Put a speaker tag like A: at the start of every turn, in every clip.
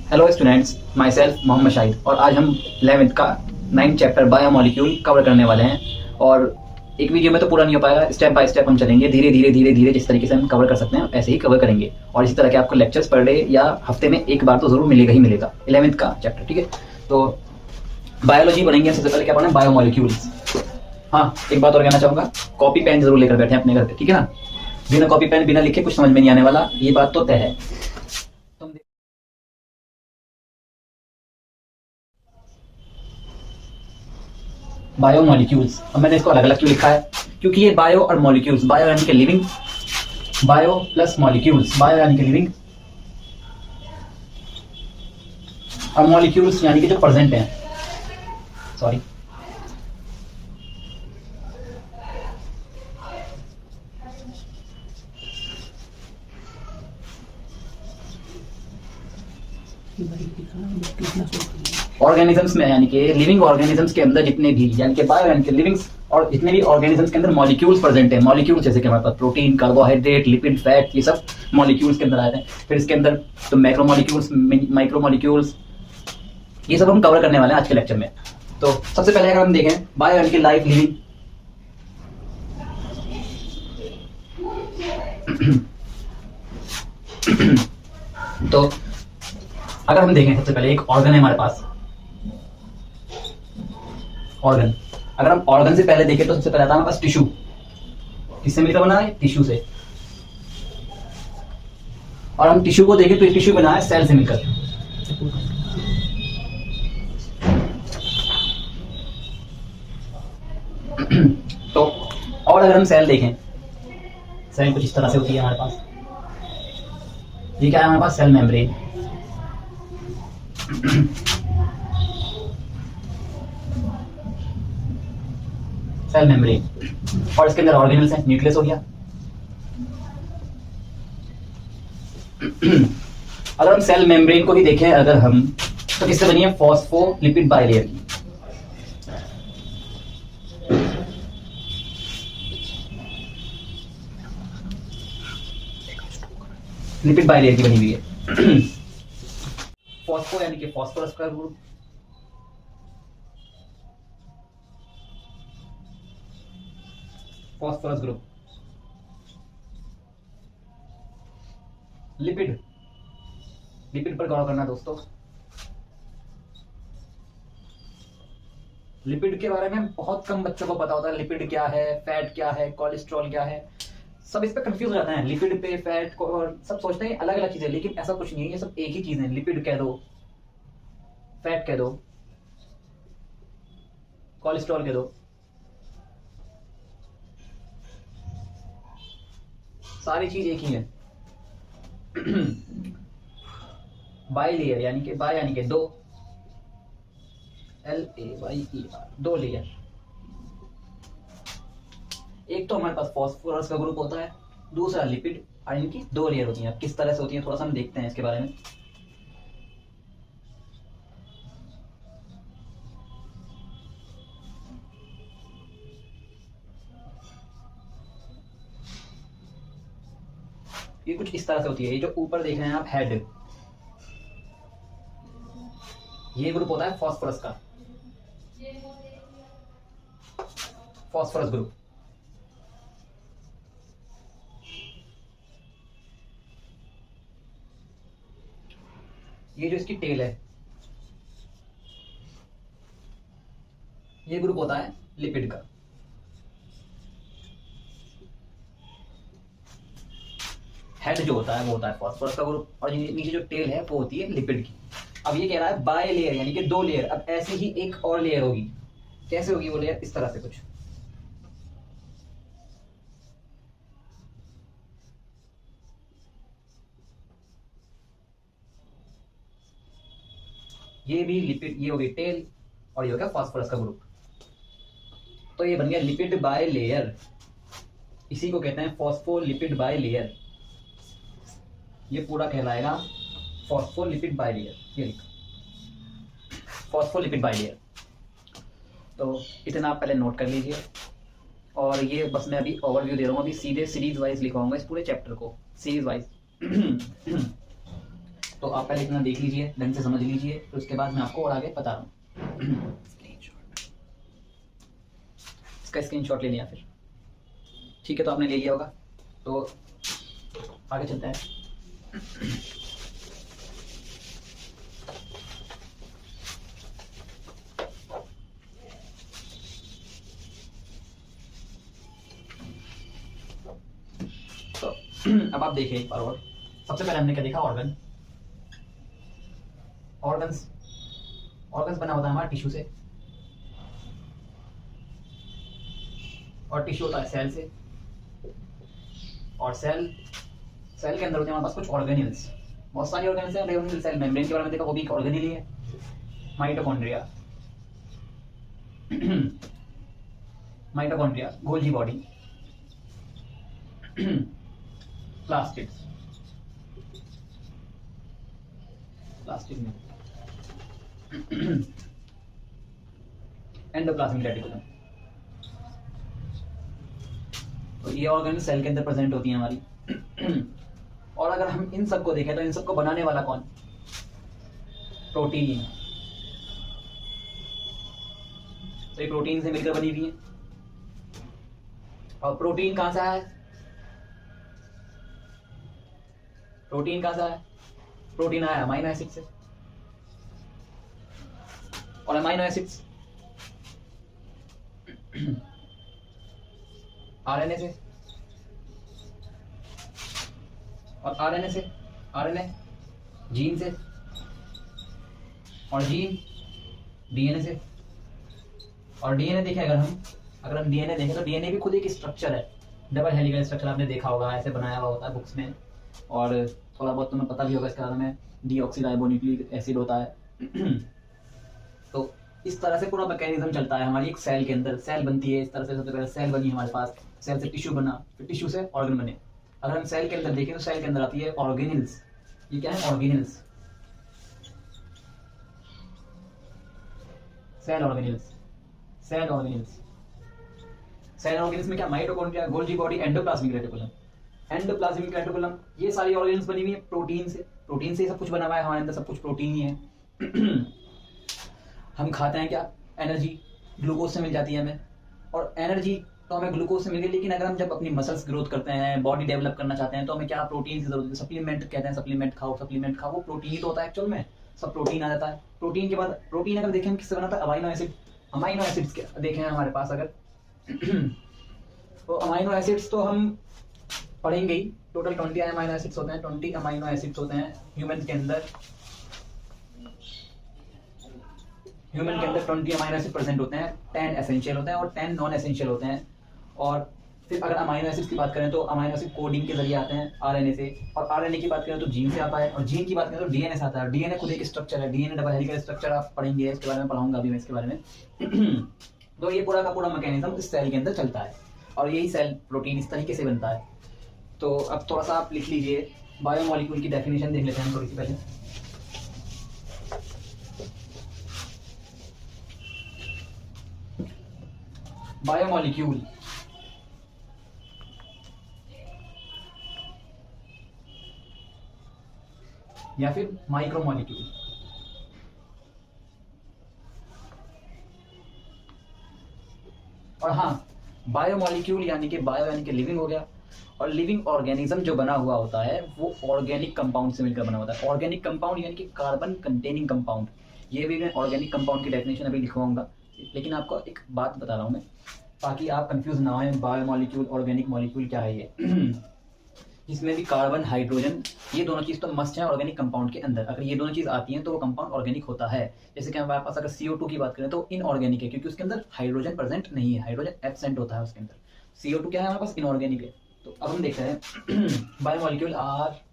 A: Hello students, myself Mohammed Shahid और आज हम 11th का 9th चैप्टर बायोमोलिक्यूल कवर करने वाले हैं। और एक वीडियो में तो पूरा नहीं हो पाएगा, स्टेप बाय स्टेप हम चलेंगे, धीरे धीरे धीरे धीरे जिस तरीके से हम कवर कर सकते हैं ऐसे ही कवर करेंगे। और इसी तरह के आपको लेक्चर्स पर डे या हफ्ते में एक बार तो जरूर मिलेगा ही मिलेगा 11th का चैप्टर। ठीक है, तो बायोलॉजी पढ़ेंगे। सबसे पहले क्या पढ़ना है? बायोमोलिक्यूल्स। हाँ, एक बात और कहना चाहूंगा, कॉपी पेन जरूर लेकर बैठे अपने घर पे, ठीक है ना। बिना कॉपी पेन बिना लिखे कुछ समझ में नहीं आने वाला, ये बात तो तय है। बायोमोलिक्यूल्स, अब मैंने इसको अलग अलग क्यों लिखा है? क्योंकि ये बायो और मॉलिक्यूल्स, बायो यानी कि living, bio plus molecules, bio यानी कि लिविंग और मॉलिक्यूल्स यानी कि जो प्रेजेंट हैं। सॉरी, ऑर्गेनिजम्स में यानी कि लिविंग ऑर्गेनिजम्स के अंदर जितने भी, यानी कि बायो यानी कि लिविंग्स, और जितने भी ऑर्गेनिजम्स के अंदर मॉलिक्यूल्स प्रेजेंट है। मॉलिक्यूल्स जैसे कि हमारे पास प्रोटीन, कार्बोहाइड्रेट, लिपिड, फैट, ये सब मॉलिक्यूल्स के अंदर आते हैं। फिर इसके अंदर तो मैक्रो मॉलिक्यूल्स, माइक्रो मॉलिक्यूल्स, ये सब हम कवर करने वाले हैं आज के लेक्चर में। तो सबसे पहले अगर हम देखें बायो यानी कि लाइफ, लिविंग, तो अगर हम देखें सबसे पहले एक ऑर्गन है हमारे पास, ऑर्गन। अगर हम ऑर्गन से पहले देखें तो सबसे पहले आता है हमारे पास टिश्यू। किससे मिलकर बना है? टिश्यू से। और हम टिश्यू को देखें तो टिश्यू बना है सेल से मिलकर। तो और अगर हम सेल देखें, सेल कुछ इस तरह से होती है हमारे पास। ये क्या है हमारे पास? Cell membrane. सेल मेम्ब्रेन, और इसके अंदर ऑर्गेनल्स हैं, न्यूक्लियस हो गया। अगर हम सेल मेम्ब्रेन को ही देखें अगर हम, तो किससे बनी है? फॉस्फोलिपिड बाइलेयर की। लिपिड बाइलेयर की बनी हुई है। फॉस्फो यानी कि फॉस्फोरस का group, phosphorus group. Lipid, lipid पर गौर करना दोस्तों। लिपिड के बारे में बहुत कम बच्चों को पता होता है। लिपिड क्या है, फैट क्या है, कोलेस्ट्रॉल क्या है, सब इस पे कंफ्यूज हो जाते हैं। लिपिड पे, फैट को, और सब सोचते हैं अलग अलग चीजें, लेकिन ऐसा कुछ नहीं है, ये सब एक ही चीज है। लिपिड कह दो, फैट कह दो, कोलेस्ट्रॉल कह दो, सारी चीज एक ही है। बाई लेयर यानी कि बाय यानी कि दो, LAYER, दो लेयर। एक तो हमारे पास फॉस्फोरस का ग्रुप होता है, दूसरा लिपिड, यानी कि दो लेयर होती हैं। अब किस तरह से होती हैं थोड़ा सा हम देखते हैं इसके बारे में। ये कुछ इस तरह से होती है। ये जो ऊपर देख रहे हैं आप, हेड, ये ग्रुप होता है फॉस्फोरस का, फॉस्फोरस ग्रुप। ये जो इसकी टेल है, ये ग्रुप होता है लिपिड का। हेड जो होता है वो होता है फॉस्फोरस का ग्रुप, और नीचे जो टेल है वो होती है लिपिड की। अब ये कह रहा है बाय लेयर यानी कि दो लेयर। अब ऐसे ही एक और लेयर होगी। कैसे होगी वो लेयर? इस तरह से कुछ। ये भी लिपिड, ये हो गई टेल, और ये हो गया फॉस्फोरस का ग्रुप। तो ये बन गया लिपिड बाय लेयर। इसी को कहते हैं फॉस्फोलिपिड बाय लेयर। ये पूरा कहलाएगा फॉस्फोलिपिड बाय लेयर। ये लिखा, फॉस्फोलिपिड बाय लेयर। तो इतना आप पहले नोट कर लीजिए। और ये बस मैं अभी ओवरव्यू दे रहा हूँ, अभी सीधे सीरीज वाइज लिखवाऊंगा इस पूरे चैप्टर को, सीरीज वाइज। तो आप पहले इतना देख लीजिए, ढंग से समझ लीजिए, तो उसके बाद मैं आपको और आगे बता रहा हूँ। इसका स्क्रीनशॉट ले लिया फिर, ठीक है, तो आपने ले लिया होगा, तो आगे चलते हैं। तो अब आप देखिए एक बार और। सबसे पहले हमने क्या देखा, ऑर्गन्स बना होता है हमारा टिश्यू से, और टिश्यू होता है सेल से, और सेल के अंदर होते हैं हमारे पास कुछ ऑर्गेनिल्स। बहुत सारी ऑर्गेनिल्स हैं। सेल मेम्ब्रेन के बारे में देखा, वो भी एक ऑर्गेनिल ही है। Mitochondria Golgi body, plastids, plastid में एंडोप्लाज्मिक रेटिकुलम। तो ये ऑर्गन सेल के अंदर प्रेजेंट होती है हमारी। और अगर हम इन सबको देखें तो इन सबको बनाने वाला कौन? प्रोटीन। तो ये प्रोटीन से मिलकर बनी हुई है। और प्रोटीन कहां से आया है? प्रोटीन आया अमाइनो एसिड से, और अमाइनो एसिड्स आरएनए से, और आरएनए जीन से, और जीन डीएनए से। और डीएनए देखें अगर हम डीएनए देखें तो डीएनए भी खुद एक स्ट्रक्चर है, डबल हेलिकल स्ट्रक्चर। आपने देखा होगा, ऐसे बनाया हुआ होता है बुक्स में, और थोड़ा बहुत तुम्हें पता भी होगा इसके बारे में। डीऑक्सीराइबोन्यूक्लिक एसिड होता है। तो इस तरह से पूरा मैकेनिज्म चलता है हमारी एक सेल के अंदर। सेल बनती है इस तरह से। सबसे पहले सेल बनी हमारे पास, सेल से टिश्यू बना, फिर टिश्यू से ऑर्गन बने। अगर हम सेल के अंदर देखें तो सेल के अंदर आती है ऑर्गेनिल्स। ये क्या है? ऑर्गेनिल्स, सेल ऑर्गेनिल्स में क्या? Mitochondria, Golgi body, endoplasmic reticulum. ये सारी ऑर्गेनिल्स बनी हुई है प्रोटीन से सब कुछ बना हुआ है हमारे अंदर, सब कुछ प्रोटीन ही है। हम खाते हैं क्या? एनर्जी ग्लूकोज से मिल जाती है हमें, और एनर्जी तो हमें ग्लूकोज से मिल गई, लेकिन अगर हम जब अपनी मसल्स ग्रोथ करते हैं, बॉडी डेवलप करना चाहते हैं, तो हमें क्या? प्रोटीन की जरूरत है। सप्लीमेंट कहते हैं, सप्लीमेंट खाओ, वो प्रोटीन ही तो होता है एक्चुअल में। सब प्रोटीन आ जाता है। प्रोटीन के बाद प्रोटीन अगर देखें हम किससे बनाता है? अमाइनो एसिड्स के देखें हमारे पास अगर तो अमाइनो एसिड्स तो हम पढ़ेंगे ही। टोटल 20 अमाइनो एसिड्स होते हैं, 20 अमाइनो एसिड्स होते हैं ह्यूमन के अंदर। 20 अमाइनो एसिड प्रेजेंट होते हैं, 10 एसेंशियल होते हैं और 10 नॉन एसेंशियल होते हैं। और फिर अगर अमाइनो एसिड की बात करें तो अमाइनो एसिड कोडिंग के जरिए आते हैं आरएनए से, और आरएनए की बात करें तो जीन से आता है, और जीन की बात करें तो डीएनए से आता है। डीएनए खुद एक स्ट्रक्चर है, डीएनए डबल हेलिकल स्ट्रक्चर आप पढ़ेंगे, इसके बारे में पढ़ाऊंगा अभी मैं इसके बारे में। तो ये पूरा का पूरा मैकेनिज्म इस सेल के अंदर चलता है, और यही सेल प्रोटीन इस तरीके से बनता है। तो अब थोड़ा सा आप लिख लीजिए, बायोमोलिक्यूल की डेफिनेशन देख लेते हैं थोड़ी सी पहले। बायोमोलिक्यूल या फिर माइक्रोमोलिक्यूल। और हाँ, बायोमोलिक्यूल यानी कि लिविंग हो गया, और लिविंग ऑर्गेनिज्म जो बना हुआ होता है वो ऑर्गेनिक कंपाउंड से मिलकर बना होता है। ऑर्गेनिक कंपाउंड यानी कि कार्बन कंटेनिंग कंपाउंड। ये भी मैं ऑर्गेनिक कंपाउंड की डेफिनेशन अभी लिखवाऊंगा, लेकिन आपको एक बात बता रहा हूं मैं ताकि आप कंफ्यूज ना हो। बायोमोलिक्यूल, ऑर्गेनिक मॉलिक्यूल क्या है ये? जिसमें भी कार्बन, हाइड्रोजन, ये दोनों चीज तो मस्ट है ऑर्गेनिक कंपाउंड के अंदर। अगर ये दोनों चीज आती हैं तो वो कंपाउंड ऑर्गेनिक होता है। जैसे कि हमारे पास अगर CO2 की बात करें तो इनऑर्गेनिक है, क्योंकि उसके अंदर हाइड्रोजन प्रेजेंट नहीं है, हाइड्रोजन एब्सेंट होता है उसके अंदर। CO2 क्या है हमारे पास? इनऑर्गेनिक है। तो अब हम देखते हैं biomolecule are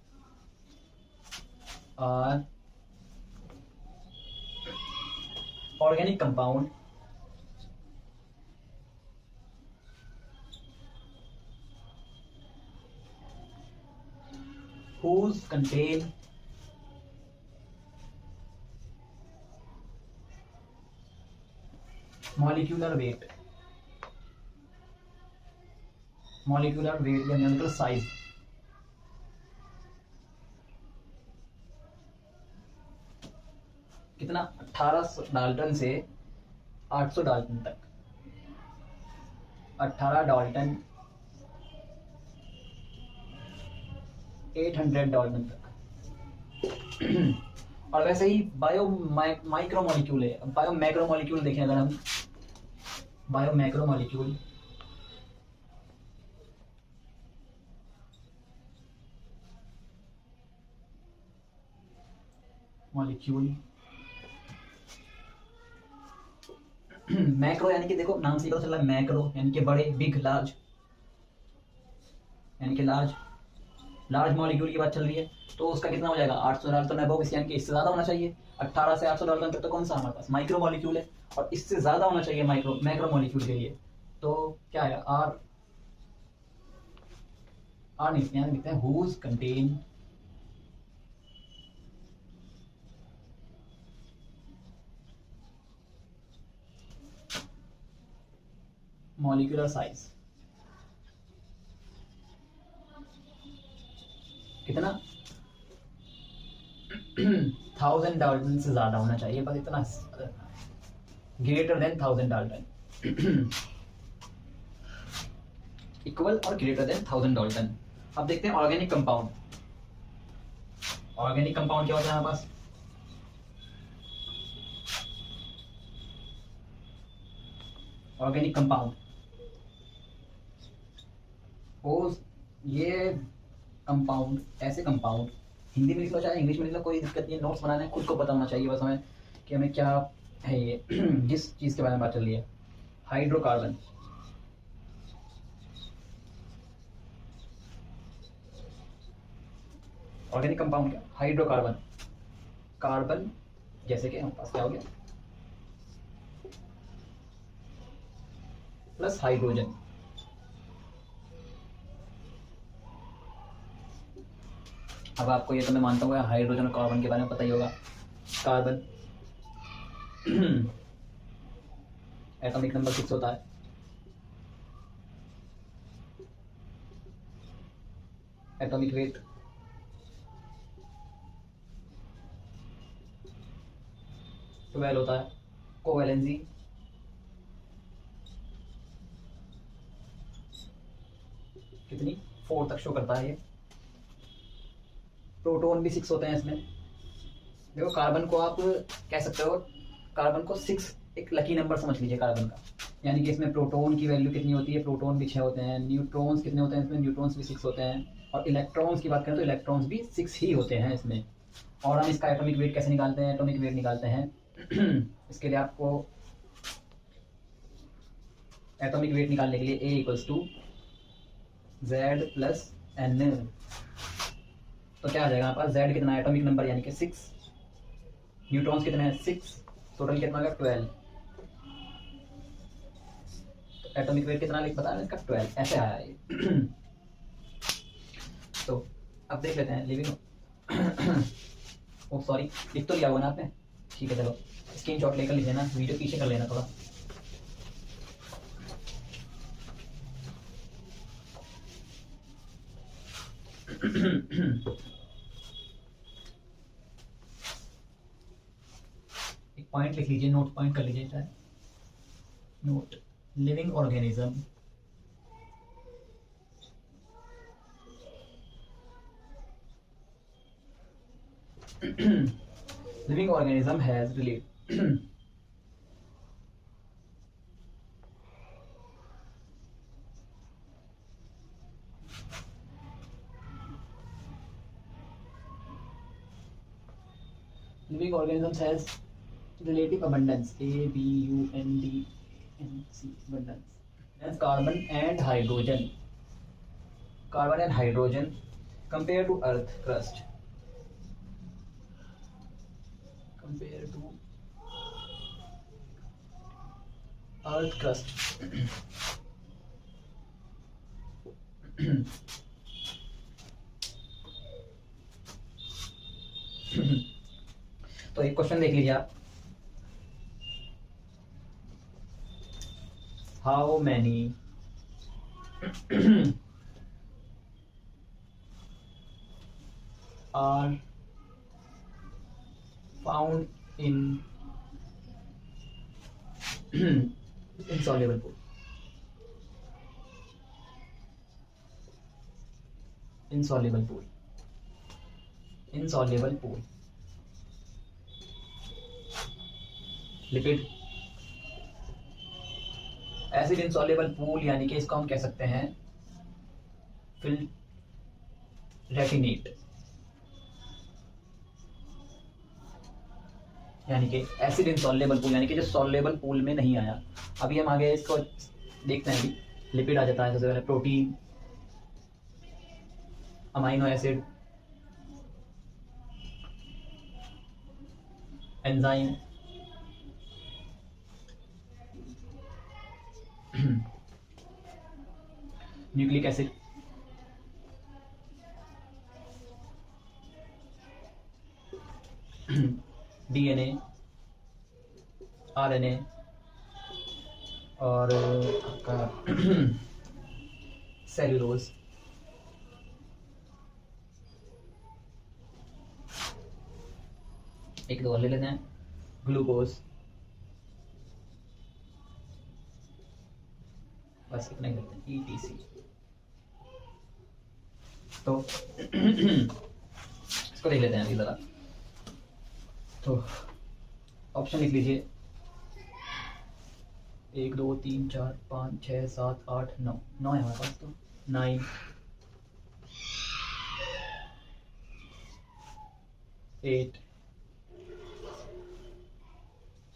A: organic compound whose contain molecular weight या molecular size कितना 1800 डाल्टन से 800 डाल्टन तक, 18 डाल्टन 800 डाल्टन तक। और वैसे ही बायो माइक्रो मॉलिक्यूल है। बायो मैक्रो मॉलिक्यूल देखें अगर हम, बायो मैक्रो मॉलिक्यूल, मैक्रो यानी कि देखो नाम से पता चला, मैक्रो यानी कि बड़े, बिग लार्ज यानी कि लार्ज मॉलिक्यूल की बात चल रही है। तो उसका कितना हो जाएगा 800 डाल्टन अबव, यानी कि इससे ज्यादा होना चाहिए। 18 से 800 डाल्टन तक तो कौन सा हमारे पास माइक्रो मॉलिक्यूल है, और इससे ज्यादा होना चाहिए मैक्रो मॉलिक्यूल के लिए। तो क्या है आर नहीं, यहाँ लिखते हैं हुज कंटेन मॉलिक्यूलर साइज कितना 1000 डाल्टन से ज्यादा होना चाहिए, बस इतना, ग्रेटर देन 1000 डाल्टन, इक्वल और ग्रेटर देन 1000 डाल्टन। अब देखते हैं ऑर्गेनिक कंपाउंड। ऑर्गेनिक कंपाउंड क्या होता है हमारे पास, ऑर्गेनिक कंपाउंड ये कंपाउंड, ऐसे कंपाउंड, हिंदी में लिख लो चाहे इंग्लिश में लिख लो, कोई दिक्कत नहीं है। नोट्स बनाना है खुद को पता होना चाहिए बस हमें कि हमें क्या है ये जिस चीज के बारे में बात चल रही है। हाइड्रोकार्बन, ऑर्गेनिक कंपाउंड क्या, हाइड्रोकार्बन, कार्बन, जैसे कि हमारे पास क्या हो गया प्लस हाइड्रोजन। अब आपको ये तो मैं मानता हूँ हाइड्रोजन और कार्बन के बारे में पता ही होगा। कार्बन एटॉमिक नंबर 6 होता है, एटॉमिक वेट 12 होता है, कोवैलेंसी कितनी 4 तक शो करता है ये। प्रोटॉन भी 6 होते हैं इसमें। देखो कार्बन को आप कह सकते हो, कार्बन को 6 एक लकी नंबर समझ लीजिए कार्बन का, यानी कि इसमें प्रोटॉन की वैल्यू कितनी होती है, प्रोटॉन भी 6 होते हैं। न्यूट्रॉन्स कितने होते हैं इसमें, न्यूट्रॉन्स भी 6 होते हैं। और इलेक्ट्रॉन्स की बात करें तो इलेक्ट्रॉन्स भी 6 ही होते हैं इसमें। और हम इसका एटॉमिक वेट कैसे निकालते हैं, एटॉमिक वेट निकालते हैं इसके लिए आपको एटॉमिक वेट निकालने के लिए A equals to Z plus N। तो क्या आ जाएगा हमारे पास, Z कितना है एटॉमिक नंबर यानी कि 6, न्यूट्रॉन्स कितने हैं 6, टोटल कितना होगा 12। तो एटॉमिक वेट कितना लिख बताया इसका 12, ऐसे आया ये तो अब देख लेते हैं लिविंग ओ सॉरी लिख तो लिया हुआ ना आपने, ठीक है चलो स्क्रीनशॉट लेकर लिख लेना, वीडियो पीछे कर लेना थोड़ा। एक पॉइंट लिख लीजिए, नोट पॉइंट कर लीजिए चाहे, note living organism living organism has living organisms has relative abundance, ABUNDANC, abundance, as carbon and hydrogen compared to earth crust, तो एक क्वेश्चन देख लीजिए आप, how many are found in insoluble pool, insoluble pool, insoluble pool, lipid acid insoluble pool, यानी कि इसको हम कह सकते हैं फिल्ट्रेटिनेट, यानी कि एसिड इंसॉल्युबल पूल, यानी कि जो सॉल्युबल पूल में नहीं आया। अभी हम आगे इसको देखते हैं। अभी लिपिड आ जाता है सबसे पहले, protein, amino acid, enzyme, nucleic acid, DNA, RNA और आपका सेल्यूलोज, एक दो और ले लेते हैं, ग्लूकोज, बस इतना ही लेते हैं, ईटीसी। तो इसको देख लेते हैं अभी जरा। तो ऑप्शन लिख लीजिए, 1 2 3 4 5 6 7 8 9, 9 है हमारे पास। तो 9 8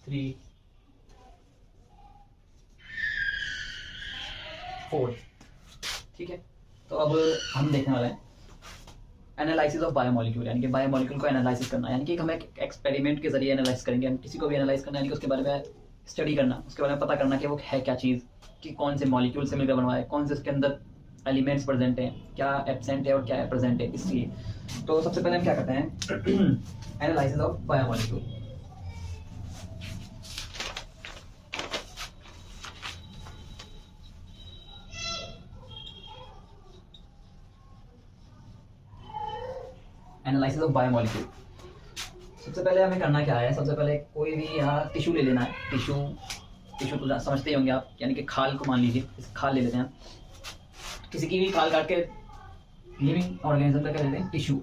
A: 3 4, ठीक है। तो अब हम देखने वाले हैं एनालिसिस ऑफ बायोमोलिक्यूल, यानी कि बायोमोलिक्यूल को एनालिसिस करना, यानी कि हम एक एक्सपेरिमेंट के जरिए एनालाइज करेंगे। हम किसी को भी एनालाइज करना, यानी कि उसके बारे में स्टडी करना, उसके बारे में पता करना कि वो है क्या चीज़, कि कौन से मॉलिक्यूल से मिलकर बनवा है, कौन से उसके अंदर एलिमेंट्स प्रेजेंट हैं, क्या एब्सेंट है और क्या प्रेजेंट है। इसलिए तो सबसे पहले हम क्या करते हैं, analysis of biomolecule. Analysis of biomolecule. सबसे पहले हमें करना क्या है, सबसे पहले कोई भी यहाँ टिश्यू ले लेना है। टिश्यू तो समझते ही होंगे आप, यानी कि खाल को मान लीजिए, इस खाल ले लेते हैं। किसी की भी खाल काट के लिविंग ऑर्गेनिज्म का क्या लेते हैं, टिश्यू।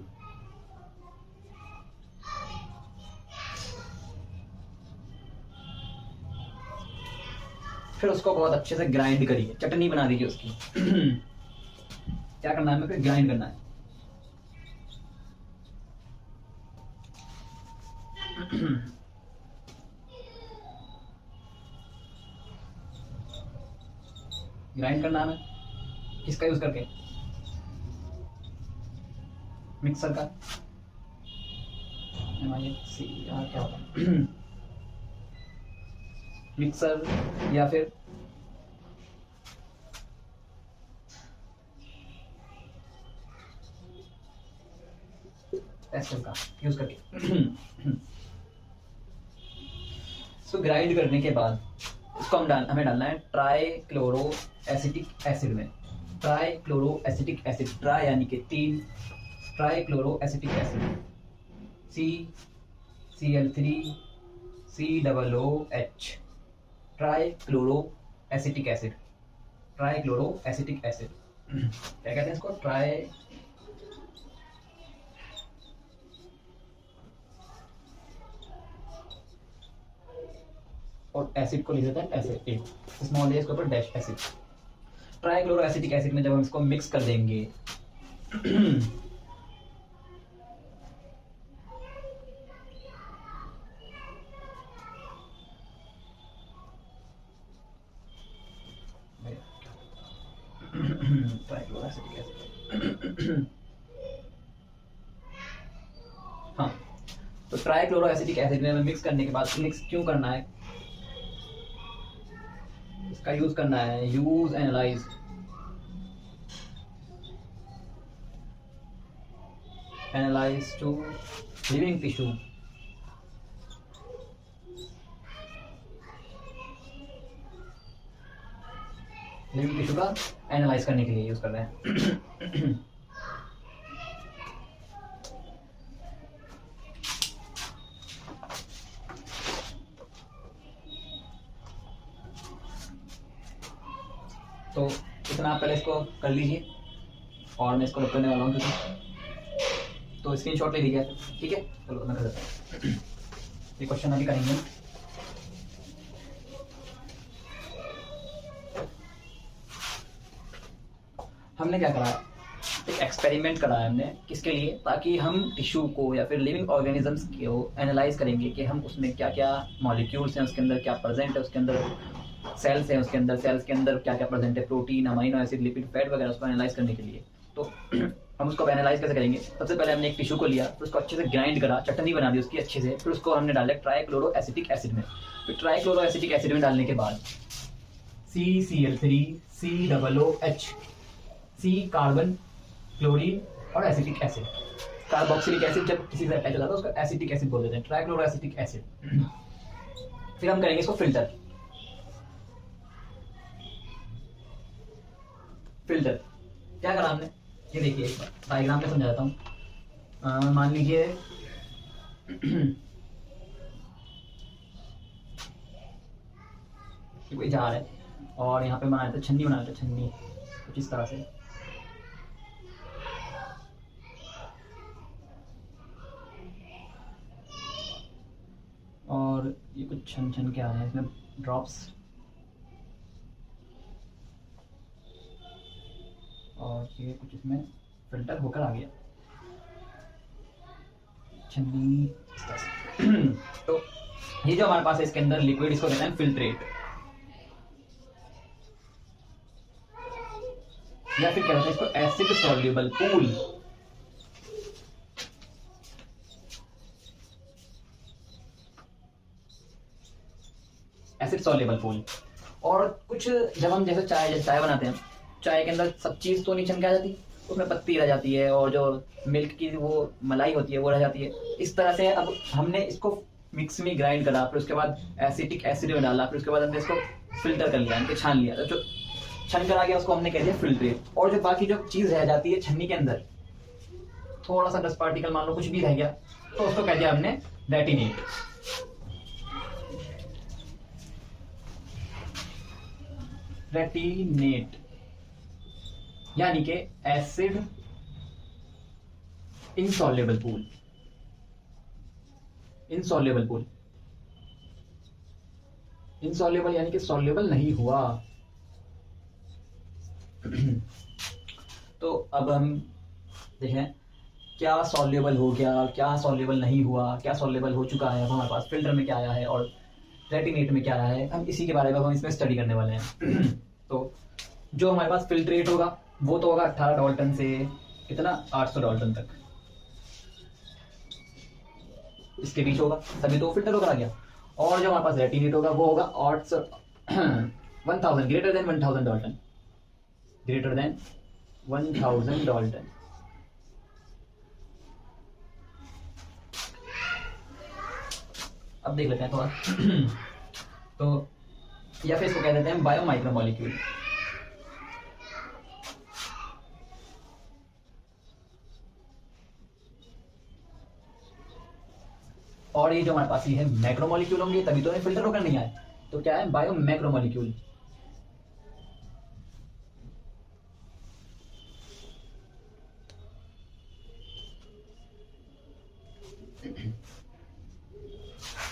A: फिर उसको बहुत अच्छे से ग्राइंड करिए, चटनी बना दीजिए उसकी। क्या करना है हमें, फिर ग्राइंड करना है। ग्राइंड करना है हमें किसका यूज करके, मिक्सर का, क्या होता है मिक्सर, या फिर पेस्टल का यूज करके। इसको ग्राइंड करने के बाद इसको हमें डालना है ट्राई क्लोरो एसिटिक एसिड में। Try chloro acetic acid, try यानी कि 3, try chloro acetic acid, CCl3 COOH, try chloro acetic acid, try chloro acetic acid. क्या कहते हैं इसको, ट्राई और एसिड को लिख देते हैं एसिड, एक स्मॉल है इसके ऊपर dash acid. Trichloro acetic acid में जब हम इसको मिक्स कर देंगे ट्राइक्लोरो एसिटिक एसिड, हाँ। तो ट्राइक्लोरो एसिटिक एसिड में मिक्स करने के बाद मिक्स क्यों करना है, इसका यूज करना है, use analyse to living tissue, living tissue का एनालाइज करने के लिए यूज कर रहे हैं। तो इतना आप पहले इसको कर लीजिए और मैं इसको रब करने वाला हूँ क्योंकि, तो स्क्रीनशॉट ले लीजिए, ठीक है। चलो मैं कर देता हूँ, ये क्वेश्चन अभी करेंगे। हमने क्या करा, एक एक्सपेरिमेंट करा है हमने, किसके लिए, ताकि हम टिश्यू को या फिर लिविंग ऑर्गेनिजम्स को एनालाइज करेंगे कि हम उसमें क्या क्या मॉलिक्यूल्स हैं, उसके अंदर क्या प्रेजेंट है, उसके अंदर सेल्स हैं, उसके अंदर सेल्स के अंदर क्या क्या प्रेजेंट है, protein, amino acid, lipid, fat वगैरह, उसको एनालाइज करने के लिए। तो हम उसको एनालाइज कैसे करेंगे, सबसे पहले हमने एक टिश्यू को लिया, फिर उसको अच्छे से ग्राइंड करा, चटनी बना दी उसकी अच्छे से, फिर उसको हमने डाला ट्राइक्लोरोएसिटिक एसिड में। फिर ट्राइक्लोरोएसिटिक एसिड में डालने के बाद CCl3 COOH, C carbon, chlorine और एसिटिक एसिड, कार्बोक्सिलिक एसिड जब किसी से अटैच हो जाता है उसको एसिटिक एसिड बोल देते हैं, ट्राइक्लोरोएसिटिक एसिड। फिर हम करेंगे इसको फिल्टर। क्या करा हमने, ये देखिए एक बार डायग्राम में समझा देता हूँ। मान लीजिए कोई जार है और यहाँ पे बनाया था छन्नी, बनाया था छन्नी कुछ इस तरह से, और ये कुछ छन छन के आ रहे हैं इसमें ड्रॉप्स, और ये कुछ इसमें फिल्टर होकर आ गया छन्नी इस तरह से। तो ये जो हमारे पास है इसके अंदर लिक्विड, इसको कहते हैं फिल्ट्रेट, या फिर क्या कहते हैं इसको, acid soluble pool. Acid soluble pool. और कुछ जब हम जैसे चाय बनाते हैं, चाय के अंदर सब चीज तो नहीं छन के आ जाती, उसमें पत्ती रह जाती है और जो मिल्क की वो मलाई होती है वो रह जाती है। इस तरह से अब हमने इसको मिक्स में ग्राइंड करा, फिर उसके बाद एसिटिक एसिड में डाला, फिर उसके बाद हमने इसको फिल्टर कर लिया, इनके छान लिया, तो जो छन कर आ गया उसको हमने कह दिया फिल्ट्रेट। और जो बाकी जो चीज रह जाती है छन्नी के अंदर, थोड़ा सा डस्ट पार्टिकल मान लो कुछ भी रह गया, तो उसको कह दिया हमने रेटिनेट। रेटिनेट यानी कि एसिड इनसॉल्युबल पूल। इनसॉल्युबल यानी कि सॉल्युबल नहीं हुआ। तो अब हम देखें क्या सॉल्युबल हो गया, क्या सॉल्युबल नहीं हुआ, क्या सॉल्युबल हो चुका है, अब हमारे पास फिल्टर में क्या आया है और रेटिनेट में क्या आया है, हम इसी के बारे में हम इसमें स्टडी करने वाले हैं। तो जो हमारे पास फिल्ट्रेट होगा वो तो होगा 18 डाल्टन से कितना 800 डाल्टन तक, इसके बीच होगा, तभी तो फिल्टर होकर आ गया। और जो हमारे पास रेटिनेट होगा वो होगा 1000 greater than 1000 Dalton, greater than 1000 Dalton. अब देख लेते हैं थोड़ा। तो या फिर इसको कह देते हैं बायो माइक्रोमोलिक्यूल। और ये जो हमारे पास ये है मैक्रोमोलिक्यूल होंगे, तभी तो फिल्टर होकर नहीं आए, तो क्या है बायो मैक्रोमोलिक्यूल।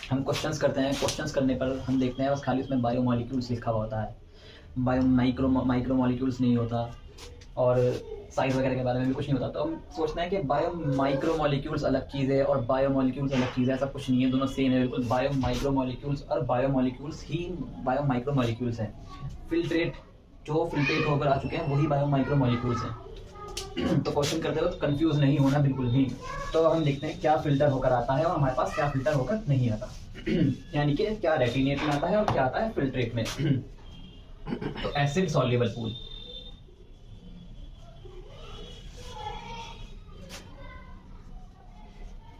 A: हम क्वेश्चंस करते हैं, क्वेश्चंस करने पर हम देखते हैं बस खाली उसमें बायोमोलिक्यूल्स लिखा हुआ होता है, बायो माइक्रोमोलिक्यूल्स नहीं होता, और साइज वगैरह के बारे में भी कुछ नहीं होता। तो हम सोचते हैं कि बायो माइक्रोमोलिक्यूल्स अलग चीज़ है और बायोमोलिक्यूल्स अलग चीज़ है, ऐसा कुछ नहीं है, दोनों सेम है बिल्कुल। बायो माइक्रोमोलिक्यूल्स और बायोमोलिक्यूल्स ही बायो माइक्रोमोलिक्यूल्स हैं। फिल्ट्रेट जो फिल्ट्रेट होकर आ चुके हैं वही बायो माइक्रोमोलिक्यूल्स हैं। तो क्वेश्चन करते वक्त कंफ्यूज नहीं होना बिल्कुल भी। तो हम देखते हैं क्या फिल्टर होकर आता है और हमारे पास क्या फिल्टर होकर नहीं आता। यानी कि क्या रेटिनेट में आता है और क्या आता है फिल्ट्रेट में। तो एसिड सॉल्युबल पूल,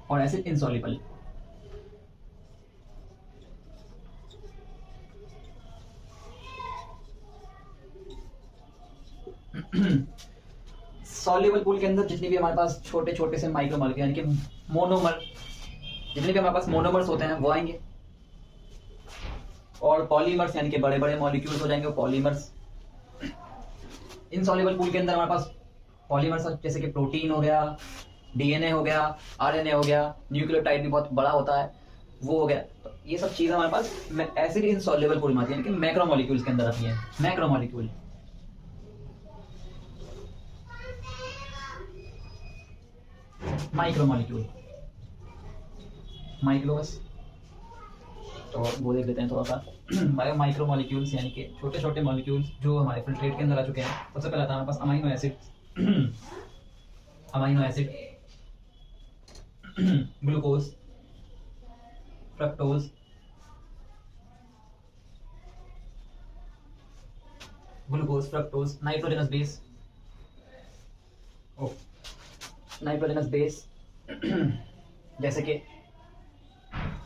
A: और एसिड इनसॉल्युबल। सॉल्युबल पूल के अंदर जितने भी हमारे पास छोटे छोटे से माइक्रोमोलिक्यूल यानी कि मोनोमर, जितने भी हमारे पास मोनोमर्स होते हैं वो आएंगे, और पॉलीमर्स यानी कि बड़े बड़े मॉलिक्यूल्स हो जाएंगे वो पॉलीमर्स। इनसॉल्युबल पूल के अंदर हमारे पास पॉलीमर्स जैसे कि प्रोटीन हो गया, डीएनए हो गया, आरएनए हो गया, न्यूक्लियोटाइड भी बहुत बड़ा होता है, वो हो गया। तो ये सब चीजें हमारे पास एसिड इनसॉल्युबल पूल में आती है, लेकिन मैक्रोमोलिक्यूल्स के अंदर आती है। मैक्रोमोलिक्यूल, माइक्रोमोलिक्यूल, माइक्रोस, तो वो देख लेते हैं थोड़ा सा। बायो माइक्रोमोलिक्यूल्स यानी कि छोटे छोटे मॉलिक्यूल्स जो हमारे फिल्ट्रेट के अंदर आ चुके हैं। सबसे पहले आता है हमारे पास amino acid, amino acid, glucose, fructose, glucose, fructose, nitrogenous base, nitrogenous base जैसे कि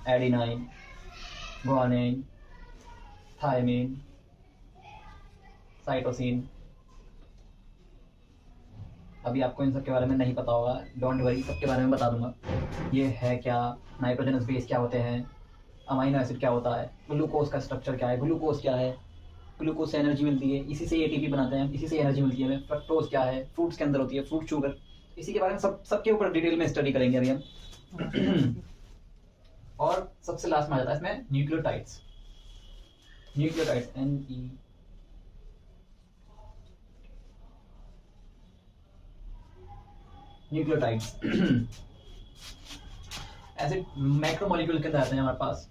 A: एडिनाइन, गुआनिन, थायमिन, साइटोसिन। अभी आपको इन सब के बारे में नहीं पता होगा, डोंट वरी, सबके बारे में बता दूंगा। ये है क्या, नाइट्रोजनस बेस क्या होते हैं, अमाइनो एसिड क्या होता है, ग्लूकोज का स्ट्रक्चर क्या है, ग्लूकोज क्या है, ग्लूकोज से एनर्जी मिलती है, इसी से एटीपी बनाते हैं, इसी से एनर्जी मिलती है हमें। फ्रक्टोज क्या है, फ्रूट्स के अंदर होती है, फ्रूट शुगर। इसी के बारे में सबके ऊपर डिटेल में स्टडी करेंगे अभी हम। और सबसे लास्ट में आ जाता है इसमें न्यूक्लियोटाइड्स, न्यूक्लियोटाइड्स NE, न्यूक्लियोटाइड्स ऐसे मैक्रोमोलिक्यूल के अंदर आते हैं हमारे पास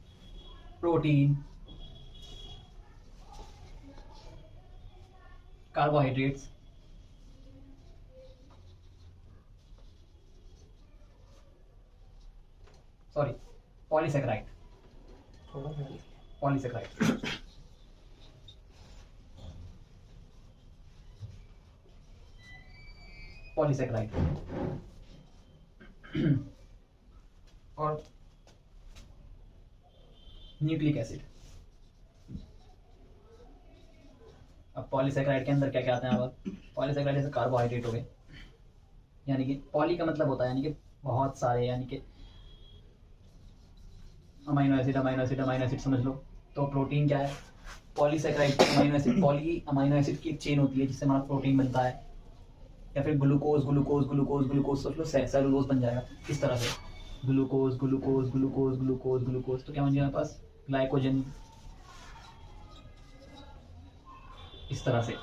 A: protein, carbohydrates, sorry polysaccharide, polysaccharide, polysaccharide और न्यूक्लिक एसिड। अब पॉलीसेकेराइड के अंदर क्या क्या आते हैं? अब पॉलीसेकेराइड जैसे कार्बोहाइड्रेट हो गए, यानी कि पॉली का मतलब होता है यानी कि बहुत सारे, यानी कि amino acid, amino acid, amino acid समझ लो। तो प्रोटीन क्या है? Polysaccharide amino acid, poly amino acid की एक चेन होती है जिससे हमारा प्रोटीन बनता है। या फिर ग्लूकोज, ग्लूकोज, ग्लूकोज, ग्लूकोज, सोच लो सेलुलोज बन जाएगा इस तरह से, glucose, glucose, glucose, glucose, glucose. तो क्या बन जाएगा हमारे पास? ग्लाइकोजन, इस तरह से।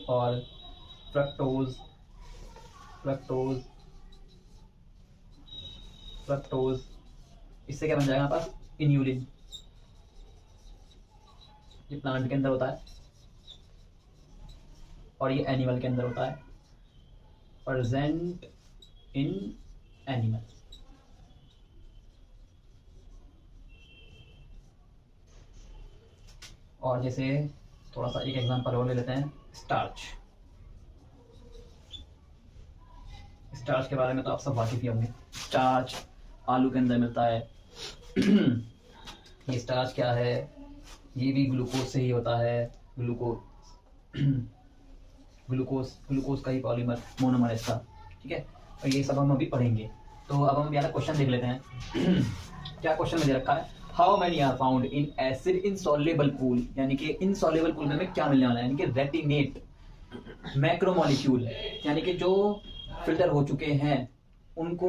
A: और फ्रक्टोज, फ्रक्टोज, फ्रक्टोज, इससे क्या बन जाएगा हमारे पास? इन्यूलिन। ये प्लांट के अंदर होता है और ये एनिमल के अंदर होता है, प्रेजेंट इन एनिमल। और जैसे थोड़ा सा एक एग्जांपल और ले लेते हैं, स्टार्च। स्टार्च के बारे में तो आप सब वाकिफ ही होंगे। स्टार्च आलू के अंदर मिलता है। ये स्टार्च क्या है? ये भी ग्लूकोज से ही होता है। ग्लूकोज, ग्लूकोज, ग्लूकोज का ही पॉलीमर, मोनोमर इसका, ठीक है। और ये सब हम अभी पढ़ेंगे। तो अब हम यहाँ क्वेश्चन देख लेते हैं। क्या क्वेश्चन में दे रखा है? How many are found in acid insoluble pool, यानी कि इनसॉल्युबल पूल में हमें क्या मिलने वाला है? यानी कि रेटिनेट मैक्रोमोलिक्यूल, यानी कि जो फिल्टर हो चुके हैं उनको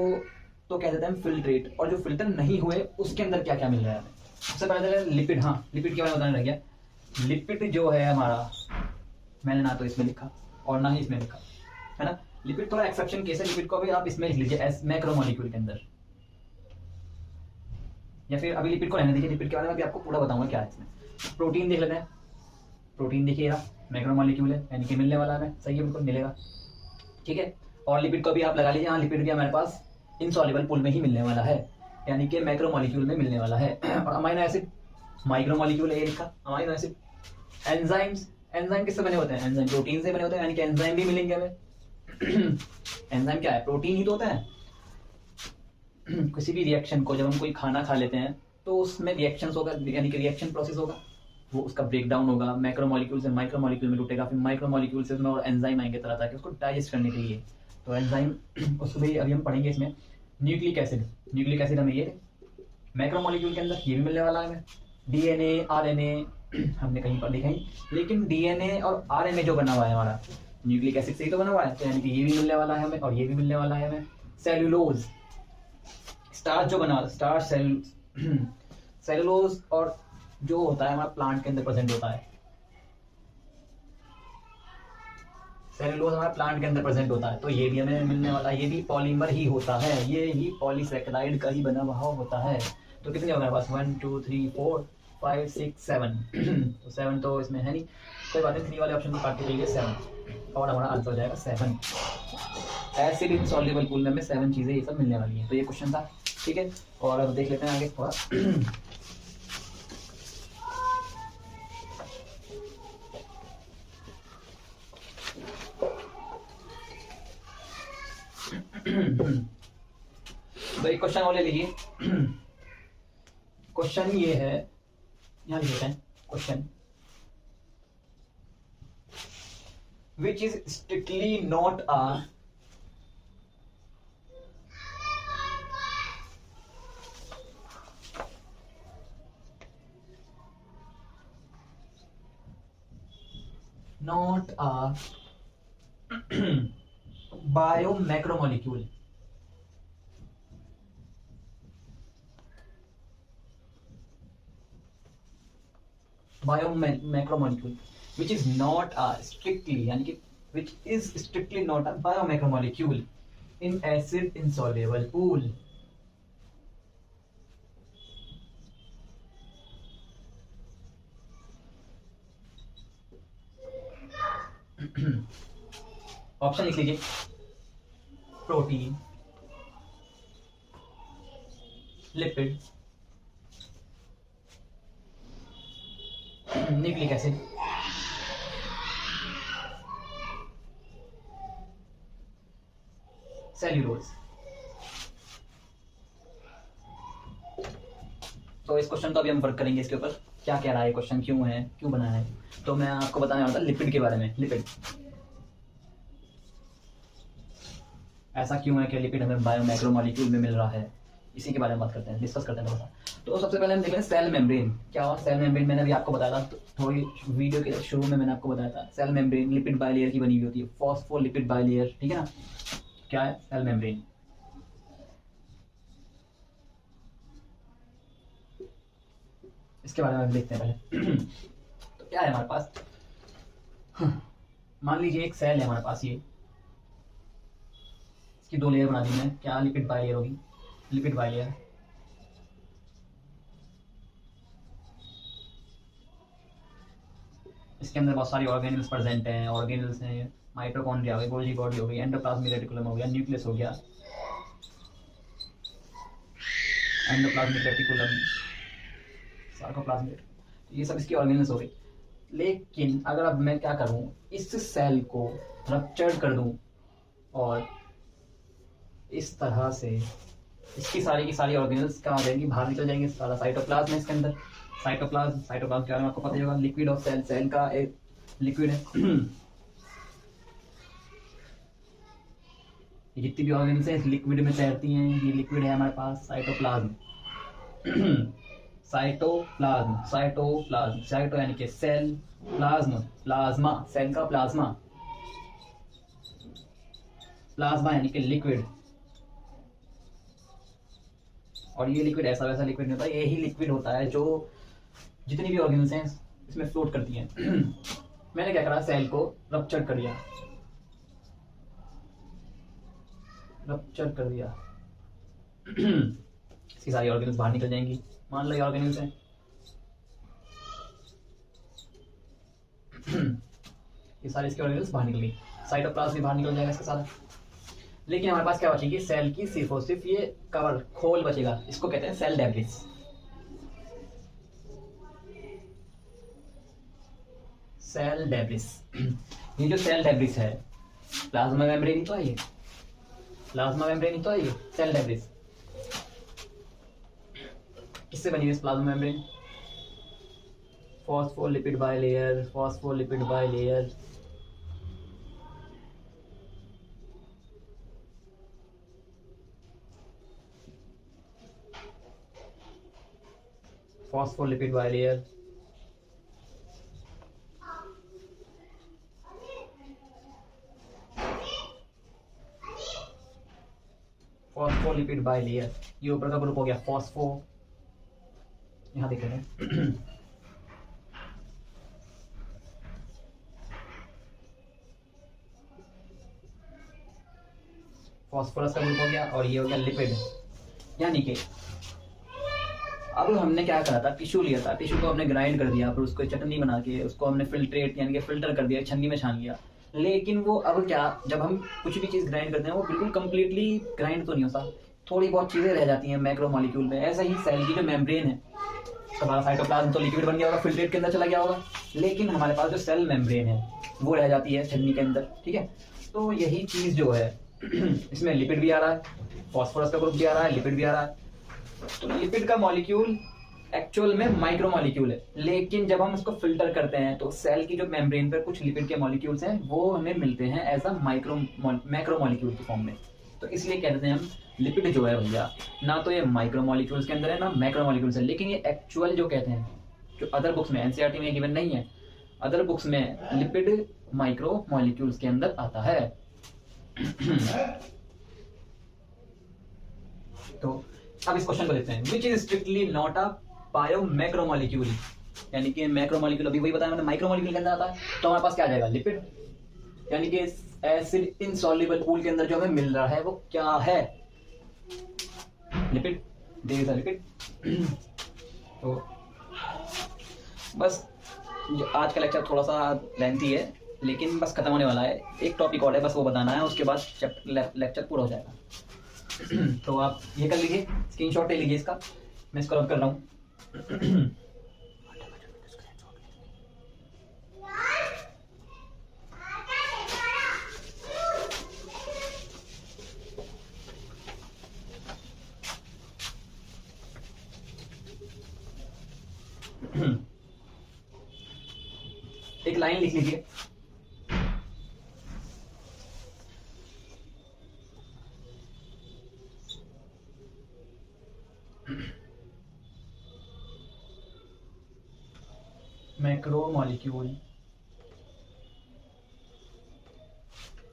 A: तो कह देते हैं फिल्ट्रेट, और जो फिल्टर नहीं हुए उसके अंदर क्या क्या मिल रहा है? सबसे पहले लिपिड। हाँ, लिपिड के बारे में बताने रह गया। लिपिड जो है हमारा, मैंने ना तो इसमें लिखा और ना ही इसमें लिखा, है ना। लिपिड थोड़ा एक्सेप्शन केस है, लिपिड को भी आप इसमें लिख लीजिए एस मैक्रोमोलिक्यूल के अंदर, या फिर अभी लिपिड को रहने दीजिए। लिपिड के बारे में अभी आपको पूरा बताऊंगा क्या है इसमें। प्रोटीन देख लेते हैं। प्रोटीन देखिएगा, मैक्रोमोलिक्यूल है, यानी कि मिलने वाला है, सही है, बिल्कुल मिलेगा, ठीक है। और लिपिड को भी आप लगा लीजिए। हाँ, लिपिड भी हमारे पास इनसॉल्युबल पूल में ही मिलने वाला है, यानी कि मैक्रोमोलिक्यूल में मिलने वाला है। और अमाइनो एसिड माइक्रोमोलिक्यूल है, ये लिखा अमाइनो एसिड। एंजाइम्स, एंजाइम किससे बने होते हैं? एंजाइम प्रोटीन से बने होते हैं, यानी कि एंजाइम भी मिलेंगे हमें। एंजाइम क्या है? प्रोटीन ही तो होता है। किसी भी रिएक्शन को, जब हम कोई खाना खा लेते हैं तो उसमें रिएक्शंस होगा, यानी कि रिएक्शन प्रोसेस होगा, वो उसका ब्रेकडाउन होगा, मैक्रोमोलिक्यूल से माइक्रोमोलिक्यूल में टूटेगा, फिर माइक्रोमोलिक्यूल से उसमें और एंजाइम आएंगे तरह तरह के उसको डाइजेस्ट करने के लिए। तो एंजाइम उसको भी अभी हम पढ़ेंगे इसमें। न्यूक्लिक एसिड, न्यूक्लिक एसिड हमें ये मैक्रोमोलिक्यूल के अंदर ये भी मिलने वाला है हमें। डीएनए, आरएनए, हमने कहीं पर देखा ही। लेकिन डीएनए और आरएनए जो बना हुआ है हमारा न्यूक्लिक एसिड से ही तो बना हुआ है, तो यानी कि ये भी मिलने वाला है हमें और ये भी मिलने वाला है हमें। सेल्यूलोज, स्टार्च जो बना, स्टार्च सेल्यूलोज और जो होता है हमारा प्लांट के अंदर प्रेजेंट होता है, सेल्यूलोज हमारा प्लांट के अंदर प्रेजेंट होता है, तो ये भी हमें मिलने वाला है। ये भी पॉलीमर ही होता है, ये ही पॉलीसैकेराइड का ही बना हुआ होता है। तो कितने हो गए हमारे पास, 1 2 3 4 5 6 7 तो 7 तो इसमें है नहीं, कोई बात नहीं, 3 वाले ऑप्शन को काट के चाहिए 7 और हमारा आंसर हो जाएगा 7। एसिड इनसॉल्युबल पूल में हमें 7 चीजें ये सब मिलने वाली हैं। तो ये क्वेश्चन था, ठीक है। और अब देख लेते हैं आगे थोड़ा। तो एक क्वेश्चन और ले लीजिए। क्वेश्चन ये है, यहां लिखते हैं question, which is strictly not a biomacromolecule. Biomacromolecule which is not a strictly, यानी कि which is strictly not a biomacromolecule in acid insoluble pool. Option लिख लीजिए, protein, lipid, nucleic acid, cellulose. तो इस क्वेश्चन को अभी हम वर्क करेंगे, इसके ऊपर क्या कह रहा है क्वेश्चन, क्यों है, क्यों बना है। तो मैं आपको बताने वाला था लिपिड के बारे में। लिपिड ऐसा क्यों है कि लिपिड हमें बायोमैक्रोमोलिक्यूल में मिल रहा है, इसी के बारे में बात करते हैं, डिस्कस करते हैं थोड़ा सा। तो सबसे पहले हम देख लें सेल मेम्ब्रेन। क्या हुआ सेल मेम्ब्रेन, मैंने अभी आपको बताया था, थोड़ी वीडियो के शुरू में मैंने आपको बताया था। सेल मेम्ब्रेन लिपिड बाइलेयर की बनी हुई होती है, फॉस्फोलिपिड बाइलेयर, ठीक है ना। क्या है सेल मेम्ब्रेन, इसके बारे में देखते हैं पहले। तो क्या है हमारे पास, मान लीजिए एक सेल है हमारे पास, ये इसकी 2 लेयर बना दी मैंने, क्या लिपिड बाइलेयर होगी, लिपिड बाइलेयर। इसके अंदर बहुत सारी ऑर्गेनल्स प्रेजेंट हैं, ऑर्गेनल्स हैं, माइटोकॉन्ड्रिया हो गई, गोल्गी बॉडी हो गई, एंडोप्लाज्मिक रेटिकुलम हो गया, न्यूक्लियस हो गया, एंडोप्लाज्मिक रेटिकुलम, सार्कोप्लाज्मिक, तो ये सब इसकी ऑर्गेनल्स हो गई। लेकिन अगर अब मैं क्या करूं, इस सेल को रप्चर्ड कर दूं और इस तरह से इसकी सारी की सारी ऑर्गेनल्स कहाँ आ जाएंगी, बाहर निकल जाएंगे, सारा साइटोप्लाज्म है इसके अंदर। साइटोप्लाज्म के बारे में आपको पता ही होगा, लिक्विड ऑफ सेल, सेल का एक लिक्विड है। जितनी भी ऑर्गेनल्स हैं लिक्विड में तैरती हैं, ये लिक्विड है हमारे पास साइटोप्लाज्म। साइटोप्लाज्म, साइटोप्लाज्म, साइटो यानी कि सेल, प्लाज्म प्लाज्मा, सेल का प्लाज्मा, प्लाज्मा यानी कि लिक्विड। और ये लिक्विड ऐसा वैसा लिक्विड नहीं होता, यही लिक्विड होता है जो जितनी भी ऑर्गेनल्स हैं इसमें फ्लोट करती हैं। मैंने क्या करा, सेल को रप्चर कर दिया, रप्चर कर दिया। इसकी सारी ऑर्गेनल्स बाहर निकल जाएंगी, मान लो ये ऑर्गेनल्स हैं। ये सारी इसकी ऑर्गेनल्स बाहर निकल गई, साइटोप्लाज्म भी बाहर निकल जाएगा इसका सारा। लेकिन हमारे पास क्या बचेगी, सेल की सिर्फ और सिर्फ ये कवर, खोल बचेगा, इसको कहते हैं सेल डेब्रिस। सेल डेब्रिस, ये जो सेल डेब्रिस है, प्लाज्मा मेम्ब्रेन ही तो है ये, प्लाज्मा मेम्ब्रेन ही तो है ये सेल डेब्रिस। किससे बनी हुई plasma membrane, phospholipid bilayer, phospholipid bilayer, phospholipid bilayer, phospholipid bilayer, ये ऊपर का ग्रुप हो गया फॉस्फो, यहाँ देख रहे हैं फॉस्फोरस का ग्रुप हो गया, और ये हो गया लिपिड। यानी कि अब हमने क्या करा था, टिश्यू लिया था, टिश्यू को हमने ग्राइंड कर दिया, फिर उसको चटनी बना के उसको हमने फिल्ट्रेट यानी कि फिल्टर कर दिया, छन्नी में छान लिया। लेकिन वो अब क्या, जब हम कुछ भी चीज़ ग्राइंड करते हैं वो बिल्कुल कंप्लीटली ग्राइंड तो नहीं होता, थोड़ी बहुत चीज़ें रह जाती हैं मैक्रो मॉलिक्यूल में। ऐसा ही सेल की जो मेम्ब्रेन है, हमारा साइटोप्लाज्म तो लिक्विड बन गया होगा, फिल्ट्रेट के अंदर चला गया होगा, लेकिन हमारे पास जो सेल मेम्ब्रेन है वो रह जाती है छन्नी के अंदर। ठीक है, तो यही चीज़ जो है इसमें लिपिड भी आ रहा है, फॉस्फोरस का ग्रुप भी आ रहा है, लिपिड भी आ रहा है। तो लिपिड का मॉलिक्यूल एक्चुअल में माइक्रो मॉलिक्यूल है, लेकिन जब हम उसको फिल्टर करते हैं तो सेल की जो मेम्ब्रेन पर कुछ लिपिड के मॉलिक्यूल्स हैं वो हमें मिलते हैं एज अ मैक्रो मॉलिक्यूल की फॉर्म में। तो इसलिए कहते हैं हम लिपिड जो है भैया, ना तो ये माइक्रो मॉलिक्यूल्स के अंदर है ना मैक्रो मॉलिक्यूल्स है, लेकिन ये एक्चुअल जो कहते हैं, जो अदर बुक्स में, एनसीईआरटी में गिवन नहीं है, अदर बुक्स में लिपिड माइक्रो मॉलिक्यूल्स के अंदर आता है। तो अब इस क्वेश्चन को देखते हैं, विच is strictly not a bio macro molecule, यानी कि मैक्रो मॉलिक्यूल अभी वही बताया मैंने, माइक्रो मॉलिक्यूल के अंदर आता है, तो हमारे पास क्या आ जाएगा, लिपिड। यानी कि एसिड इनसॉल्युबल पूल के अंदर जो हमें मिल रहा है वो क्या है, lipid, there is a lipid. तो बस आज का लेक्चर थोड़ा सा लेंथी है, लेकिन बस खत्म होने वाला है, एक टॉपिक और है बस वो बताना है, उसके बाद लेक्चर पूरा हो जाएगा। तो आप ये कर लीजिए, स्क्रीनशॉट ले लीजिए इसका, मैं इसको रब कर रहा हूँ। एक लाइन लिख लीजिए, macromolecule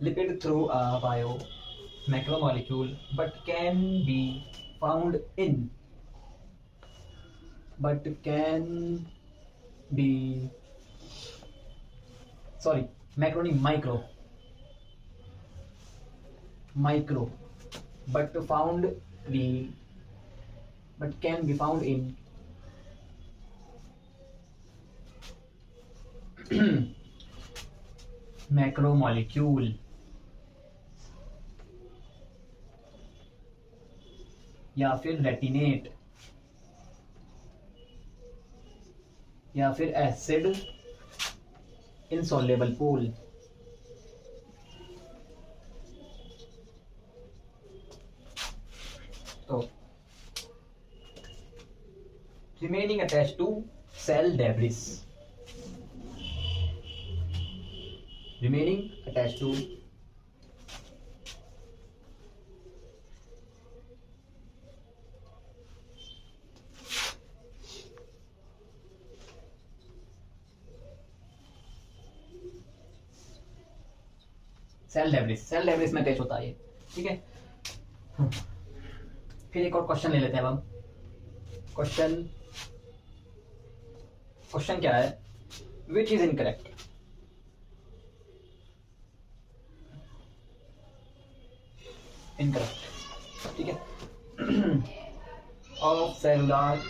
A: lipid through a bio macromolecule but can be found in micro but can be found in macromolecule या फिर रेटिनेट या फिर एसिड इनसॉल्युबल पूल। तो remaining attached to cell debris, remaining attached to cell debris में attach होता है ये। ठीक है, फिर एक और क्वेश्चन ले लेते हैं अब हम। क्वेश्चन क्या है, विच इज इनकरेक्ट, ठीक है, of cellular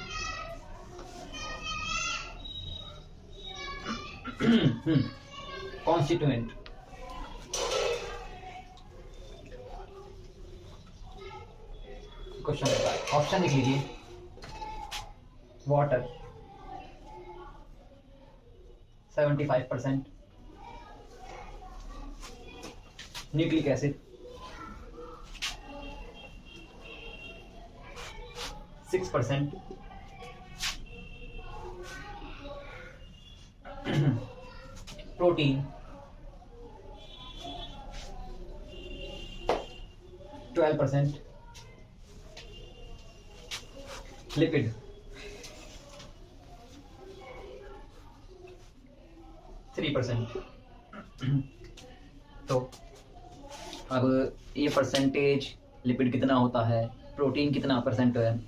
A: constituent. Question option लिख लीजिए, water 75%, nucleic acid 6%, protein 12%, lipid 3%। तो अब ये परसेंटेज लिपिड कितना होता है, प्रोटीन कितना परसेंट है,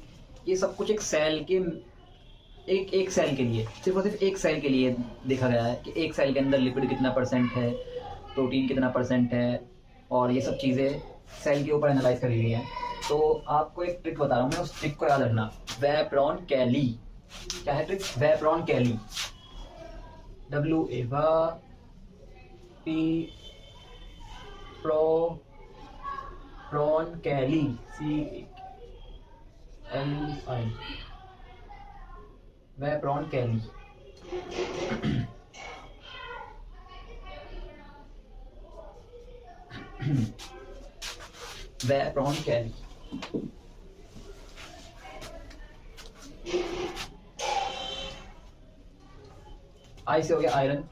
A: ये सब कुछ एक सेल के एक सेल के लिए, सिर्फ और सिर्फ एक सेल के लिए देखा गया है कि एक सेल के अंदर लिपिड कितना परसेंट है, प्रोटीन कितना परसेंट है, और ये सब चीज़ें सेल के ऊपर एनालाइज करी गई है। तो आपको एक ट्रिक बता रहा हूँ मैं, उस ट्रिक को याद रखना। वेपरॉन कैली, क्या है ट्रिक? वेपरॉन कैली, WAP प्रॉन कैली, CLI, वेपरॉन कैली। वेपरॉन कैली। आई से हो गया आयरन,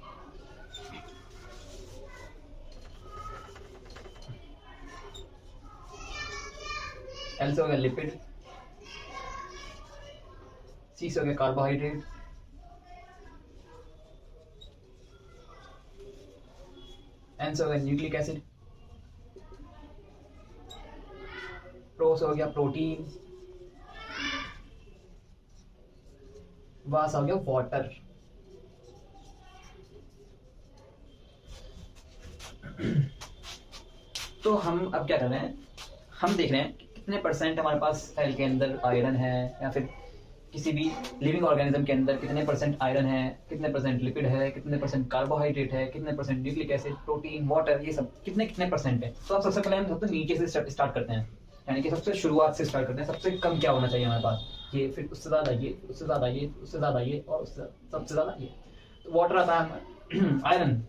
A: एल से हो गया लिपिड, सी से हो गया कार्बोहाइड्रेट, एन से हो गया न्यूक्लिक एसिड, प्रो से हो गया प्रोटीन, वास हो गया वाटर। तो हम अब क्या कर रहे हैं, हम देख रहे हैं कि कितने परसेंट हमारे पास सेल के अंदर आयरन है, या फिर किसी भी लिविंग ऑर्गेनिज्म के अंदर कितने परसेंट आयरन है, कितने परसेंट लिपिड है, कितने परसेंट कार्बोहाइड्रेट है, कितने percent nucleic acid, protein, water, ये सब कितने कितने परसेंट है। तो अब सबसे पहले हम सबसे नीचे से स्टार्ट करते हैं, यानी कि सबसे शुरुआत से स्टार्ट करते हैं। सबसे कम क्या होना चाहिए हमारे पास, ये, फिर उससे ज़्यादा ये, उससे ज़्यादा ये, उससे ज़्यादा ये, और उससे सबसे ज़्यादा ये। तो वाटर आता है आयरन,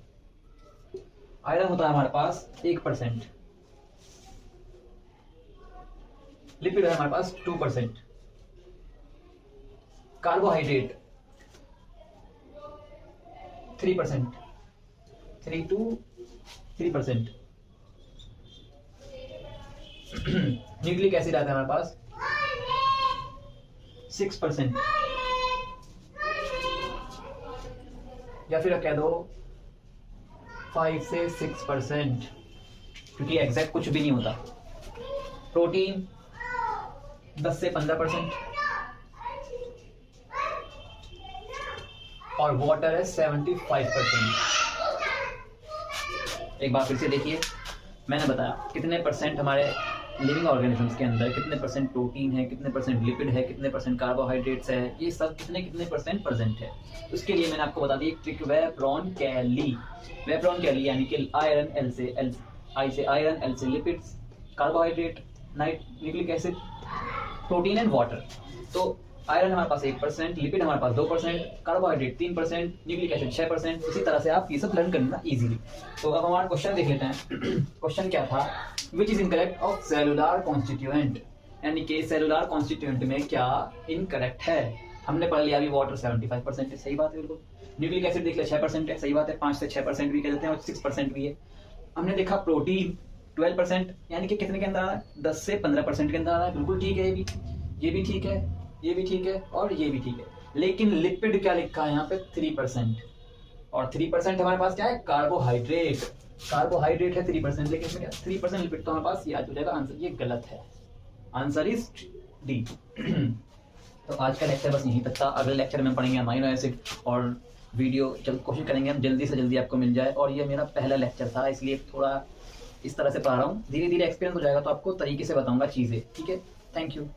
A: आयरन होता है हमारे पास 1%, लिपिड है हमारे पास 2%, कार्बोहाइड्रेट 3%, 3 to 3%, न्यूक्लिक एसिड आता है हमारे पास 6%, या फिर कह दो 5 से 6%, क्योंकि एग्जैक्ट कुछ भी नहीं होता। प्रोटीन 10 से 15%, और वाटर है 75%। एक बार फिर से देखिए, मैंने बताया कितने परसेंट हमारे लिविंग ऑर्गेनिजम्स के अंदर कितने परसेंट प्रोटीन है, कितने परसेंट लिपिड है, कितने परसेंट कार्बोहाइड्रेट्स है, ये सब कितने कितने परसेंट प्रेजेंट है। उसके लिए मैंने आपको बता दी एक ट्रिक, वेपरॉन कैली। वेपरॉन कैली यानी कि आयरन, एल से आई से आयरन, एल से lipids, carbohydrate, nucleic acid, protein and water. तो आयरन हमारे पास 1%, लिपिड हमारे पास 2%, कार्बोहाइड्रेट 3%, न्यूक्लिक एसिड 6%। इसी तरह से आप ये सब लर्न करना इजीली। तो अब हमारा क्वेश्चन देख लेते हैं। क्वेश्चन क्या था, which is incorrect of cellular constituent, यानी कि सेलुलर कॉन्स्टिट्यूएंट में क्या इनकरेक्ट है। हमने पढ़ लिया अभी वाटर 75% है, सही बात है बिल्कुल। न्यूक्लिक एसिड देख लिया 6% है, सही बात है। 5 से 6% भी कह देते हैं, और 6% भी है। हमने देखा प्रोटीन 12%, यानी कि कितने के अंदर आ रहा है, 10 से 15% के अंदर आ रहा है, बिल्कुल ठीक है। ये भी ठीक है, ये भी ठीक है, और ये भी ठीक है। लेकिन लिपिड क्या लिखा है यहाँ पे, 3%, और 3% हमारे पास क्या है, कार्बोहाइड्रेट। कार्बोहाइड्रेट है 3%, लेकिन इसमें क्या 3% लिपिड, तो हमारे पास ये आ जाएगा आंसर। ये गलत है, आंसर इज डी। तो आज का लेक्चर बस यहीं तक था। अगले लेक्चर में पढ़ेंगे अमाइनो एसिड, और वीडियो कोशिश करेंगे हम जल्दी से जल्दी आपको मिल जाए। और ये मेरा पहला लेक्चर था, इसलिए थोड़ा इस तरह से पढ़ा रहा हूँ। धीरे धीरे एक्सपीरियंस हो जाएगा तो आपको तरीके से बताऊंगा चीज़ें, ठीक है। Thank you.